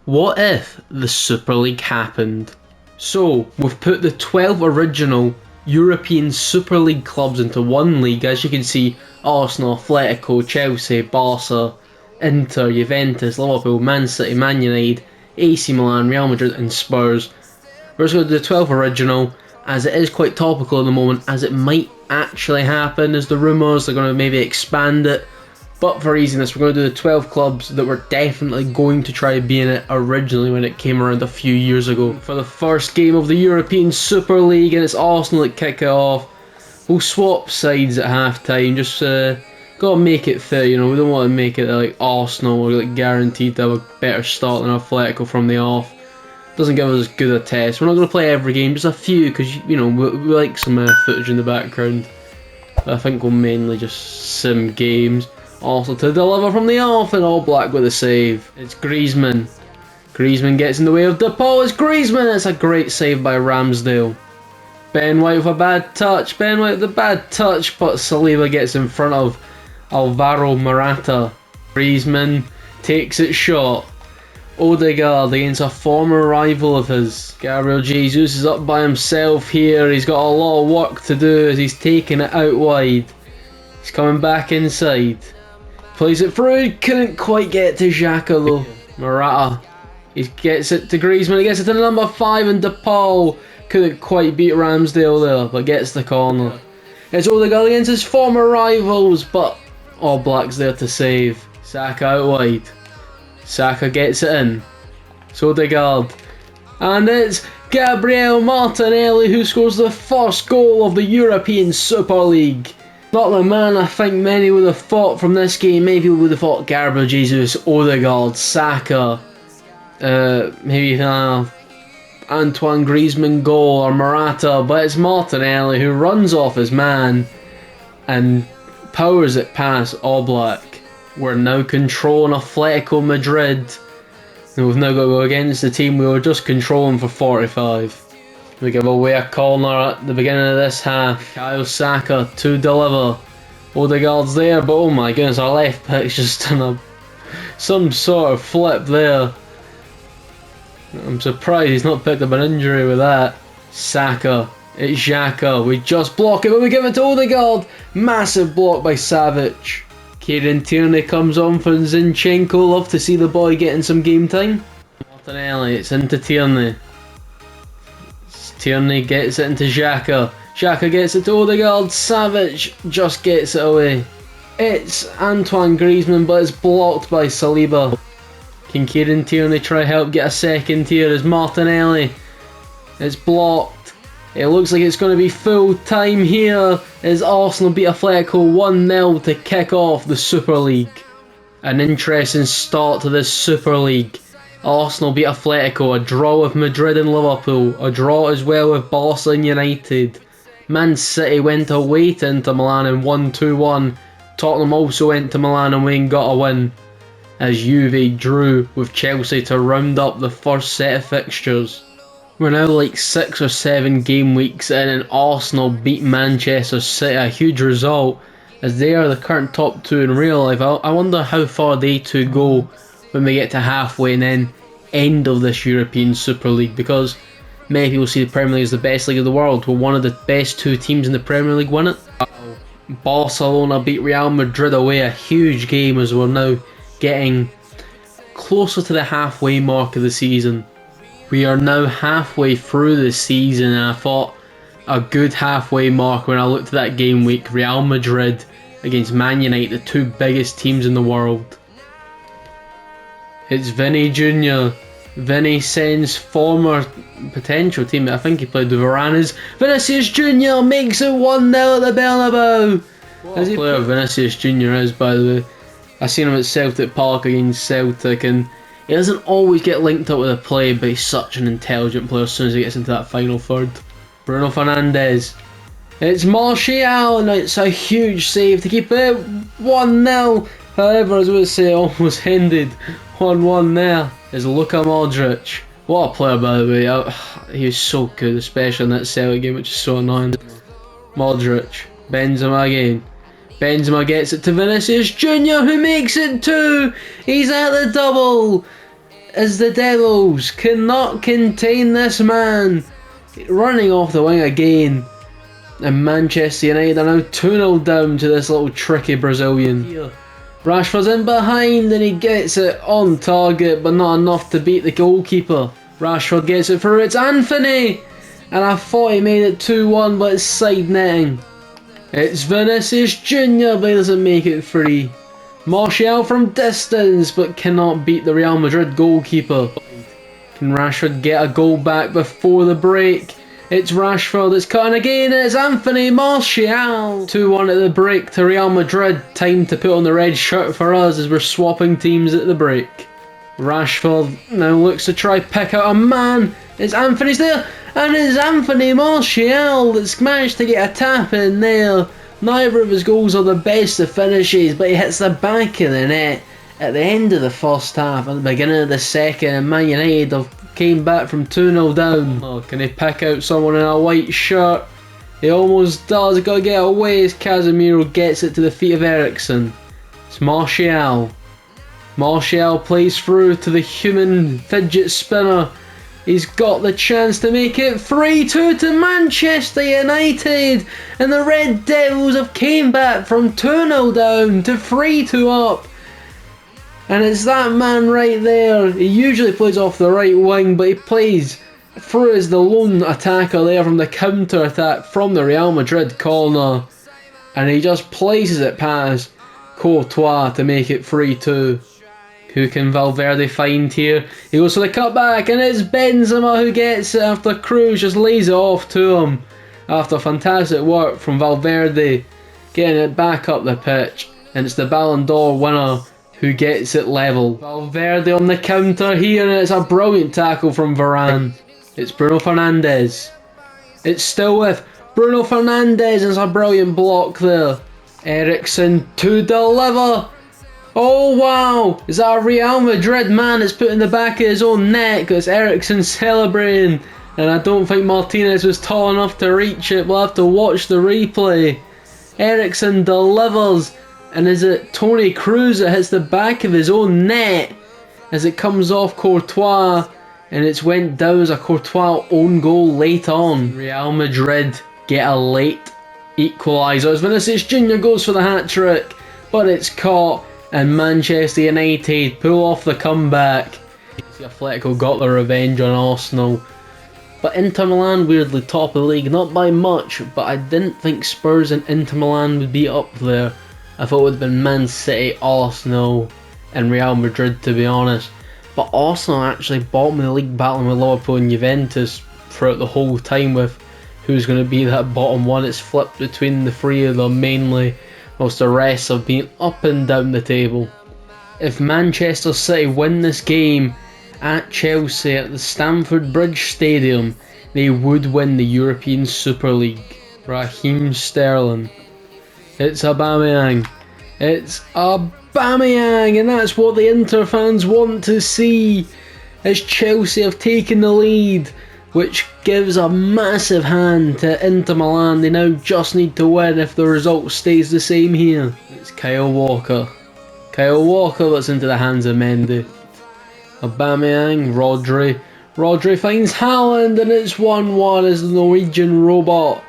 What if the Super League happened? So, we've put the 12 original European Super League clubs into one league. As you can see, Arsenal, Atletico, Chelsea, Barca, Inter, Juventus, Liverpool, Man City, Man United, AC Milan, Real Madrid and Spurs. We're just going to do the 12 original, as it is quite topical at the moment, as it might actually happen. As the rumours, they're going to maybe expand it. But for easiness, we're going to do the 12 clubs that were definitely going to try be in it originally when it came around a few years ago. For the first game of the European Super League, and it's Arsenal that kick it off. We'll swap sides at half time, just gotta make it fair, you know. We don't want to make it like Arsenal or like guaranteed to have a better start than Atletico from the off. Doesn't give us as good a test. We're not going to play every game, just a few, because you know we like some footage in the background. But I think we'll mainly just sim games. Also to deliver from the off, and All Black with a save. It's Griezmann. Griezmann gets in the way of DePaul. It's Griezmann. It's a great save by Ramsdale. Ben White with a bad touch. Ben White with a bad touch, but Saliba gets in front of Alvaro Morata. Griezmann takes it shot. Odegaard against a former rival of his. Gabriel Jesus is up by himself here. He's got a lot of work to do as he's taking it out wide. He's coming back inside. Plays it through. Couldn't quite get to Xhaka though. Morata. He gets it to Griezmann. He gets it to number 5 and DePaul. Couldn't quite beat Ramsdale there, but gets the corner. It's Odegaard against his former rivals, but All Black's there to save. Saka out wide. Saka gets it in. It's Odegaard. And it's Gabriel Martinelli who scores the first goal of the European Super League. Not the man I think many would have thought from this game. Maybe we would have thought Gabriel Jesus, Odegaard, Saka, maybe Antoine Griezmann goal or Morata, but it's Martinelli who runs off his man and powers it past All Black. We're now controlling Atletico Madrid, and we've now got to go against the team we were just controlling for 45. We give away a corner at the beginning of this half. Kyle Saka to deliver. Odegaard's there, but oh my goodness, our left back's just done some sort of flip there. I'm surprised he's not picked up an injury with that. Saka, it's Xhaka. We just block it, but we give it to Odegaard. Massive block by Savic. Kieran Tierney comes on for Zinchenko. Love to see the boy getting some game time. Martinelli, it's into Tierney. Tierney gets it into Xhaka. Xhaka gets it to Odegaard. Savic just gets it away. It's Antoine Griezmann, but it's blocked by Saliba. Can Kieran Tierney try help get a second here as Martinelli? It's blocked. It looks like it's going to be full time here as Arsenal beat Atletico 1-0 to kick off the Super League. An interesting start to this Super League. Arsenal beat Atletico, a draw with Madrid and Liverpool, a draw as well with Barca and United. Man City went away to Inter Milan and won 2-1. Tottenham also went to Milan and we got a win. As Juve drew with Chelsea to round up the first set of fixtures. We're now like 6 or 7 game weeks in and Arsenal beat Manchester City, a huge result as they are the current top 2 in real life. I wonder how far they two go when we get to halfway and then end of this European Super League, because many people see the Premier League as the best league of the world. Will one of the best 2 teams in the Premier League win it? Barcelona beat Real Madrid away, a huge game as we're now getting closer to the halfway mark of the season. We are now halfway through the season and I thought a good halfway mark when I looked at that game week. Real Madrid against Man United, the 2 biggest teams in the world. It's Vinny Jr. Vinny sends former potential teammate, I think he played with Varanes. Vinicius Jr. makes it 1-0 at the Bernabeu. What a player Vinicius Jr. is, by the way. I seen him at Celtic Park against Celtic and he doesn't always get linked up with a play, but he's such an intelligent player as soon as he gets into that final third. Bruno Fernandes. It's Martial and it's a huge save to keep it 1-0. However, as we say, almost ended 1-1 there. Is Luka Modric. What a player, by the way. He was so good, especially in that Celtic game, which is so annoying. Modric. Benzema again. Benzema gets it to Vinicius Jr. who makes it 2. He's at the double. as the Devils cannot contain this man. Running off the wing again. And Manchester United are now 2-0 down to this little tricky Brazilian. Rashford's in behind and he gets it on target, but not enough to beat the goalkeeper. Rashford gets it through, it's Anthony! And I thought he made it 2-1, but it's side netting. It's Vinicius Jr, but he doesn't make it free. Martial from distance, but cannot beat the Real Madrid goalkeeper. Can Rashford get a goal back before the break? It's Rashford, it's cutting again, it's Anthony Martial! 2-1 at the break to Real Madrid. Time to put on the red shirt for us as we're swapping teams at the break. Rashford now looks to try pick out a man. It's Anthony's there, and it's Anthony Martial that's managed to get a tap in there. Neither of his goals are the best of finishes, but he hits the back of the net at the end of the first half and the beginning of the second, and Man United have came back from 2-0 down. Oh, can he pick out someone in a white shirt? He almost does. He's got to get away as Casemiro gets it to the feet of Eriksen. It's Martial. Martial plays through to the human fidget spinner. He's got the chance to make it 3-2 to Manchester United, and the Red Devils have came back from 2-0 down to 3-2 up. And it's that man right there. He usually plays off the right wing, but he plays through as the lone attacker there from the counter attack from the Real Madrid corner. And he just places it past Courtois to make it 3-2. Who can Valverde find here? He goes for the cutback, and it's Benzema who gets it after Cruz just lays it off to him. After fantastic work from Valverde, getting it back up the pitch. And it's the Ballon d'Or winner who gets it level. Valverde on the counter here, and it's a brilliant tackle from Varane. It's Bruno Fernandes. It's still with Bruno Fernandes, and it's a brilliant block there. Eriksen to deliver. Oh wow! Is that a Real Madrid man that's put in the back of his own net? Because Eriksen celebrating, and I don't think Martinez was tall enough to reach it. We'll have to watch the replay. Eriksen delivers. And is it Toni Kroos that hits the back of his own net as it comes off Courtois, and it's went down as a Courtois own goal late on. Real Madrid get a late equaliser as Vinicius Jr goes for the hat-trick, but it's caught and Manchester United pull off the comeback. Atletico got their revenge on Arsenal, but Inter Milan weirdly top of the league, not by much, but I didn't think Spurs and Inter Milan would be up there. I thought it would have been Man City, Arsenal and Real Madrid, to be honest. But Arsenal actually bottom of the league, battling with Liverpool and Juventus throughout the whole time with who's going to be that bottom one. It's flipped between the three of them mainly, whilst the rest have been up and down the table. If Manchester City win this game at Chelsea at the Stamford Bridge Stadium, they would win the European Super League. Raheem Sterling. It's Aubameyang. It's Aubameyang, and that's what the Inter fans want to see, as Chelsea have taken the lead, which gives a massive hand to Inter Milan. They now just need to win if the result stays the same here. It's Kyle Walker. Kyle Walker, that's into the hands of Mendy. Aubameyang, Rodri. Rodri finds Haaland, and it's 1-1 as the Norwegian robot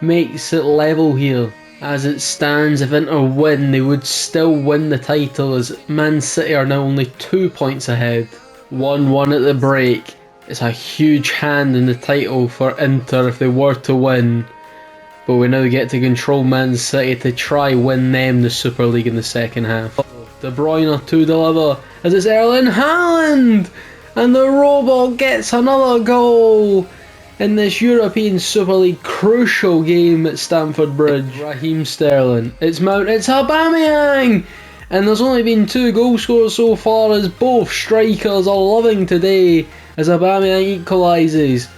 makes it level here. As it stands, if Inter win, they would still win the title, as Man City are now only 2 points ahead. 1-1 at the break. It's a huge hand in the title for Inter if they were to win. But we now get to control Man City to try win them the Super League in the second half. De Bruyne to deliver, as it's Erling Haaland! And the robot gets another goal in this European Super League crucial game at Stamford Bridge. Raheem Sterling. It's Mount, it's Aubameyang! And there's only been 2 goal scorers so far, as both strikers are loving today as Aubameyang equalises.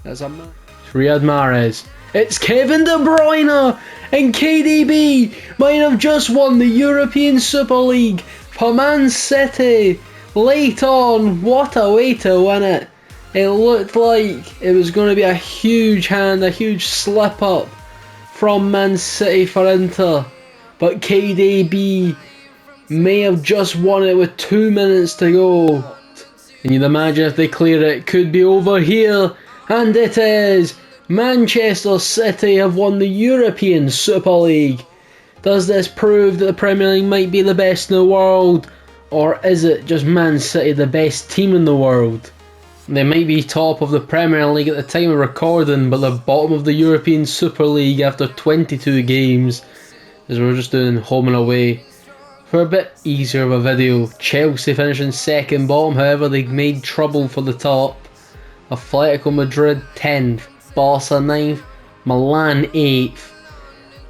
It's Riyad Mahrez. It's Kevin De Bruyne! And KDB might have just won the European Super League for Man City. Late on, what a way to win it. It looked like it was going to be a huge hand, a huge slip up from Man City for Inter. But KDB may have just won it with 2 minutes to go. And you'd imagine if they clear it, it could be over here. And it is! Manchester City have won the European Super League. Does this prove that the Premier League might be the best in the world? Or is it just Man City the best team in the world? They might be top of the Premier League at the time of recording, but the bottom of the European Super League after 22 games, as we're just doing home and away. For a bit easier of a video, Chelsea finishing second bottom, however they made trouble for the top. Atletico Madrid 10th, Barca 9th, Milan 8th,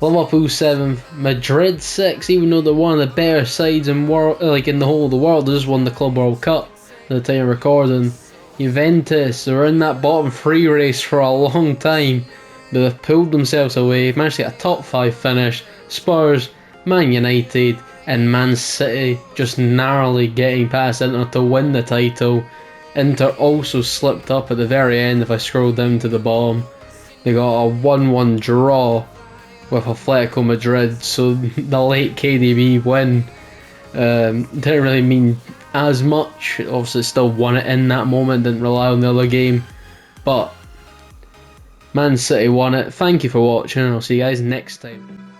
Liverpool 7th, Madrid 6th, even though they're one of the better sides in in the whole of the world. They just won the Club World Cup at the time of recording. Juventus, they were in that bottom 3 race for a long time, but they've pulled themselves away, managed to get a top 5 finish. Spurs, Man United and Man City just narrowly getting past Inter to win the title. Inter also slipped up at the very end if I scroll down to the bottom. They got a 1-1 draw with Atletico Madrid, so the late KDB win didn't really mean as much. Obviously still won it in that moment, didn't rely on the other game, but Man City won it. Thank you for watching and I'll see you guys next time.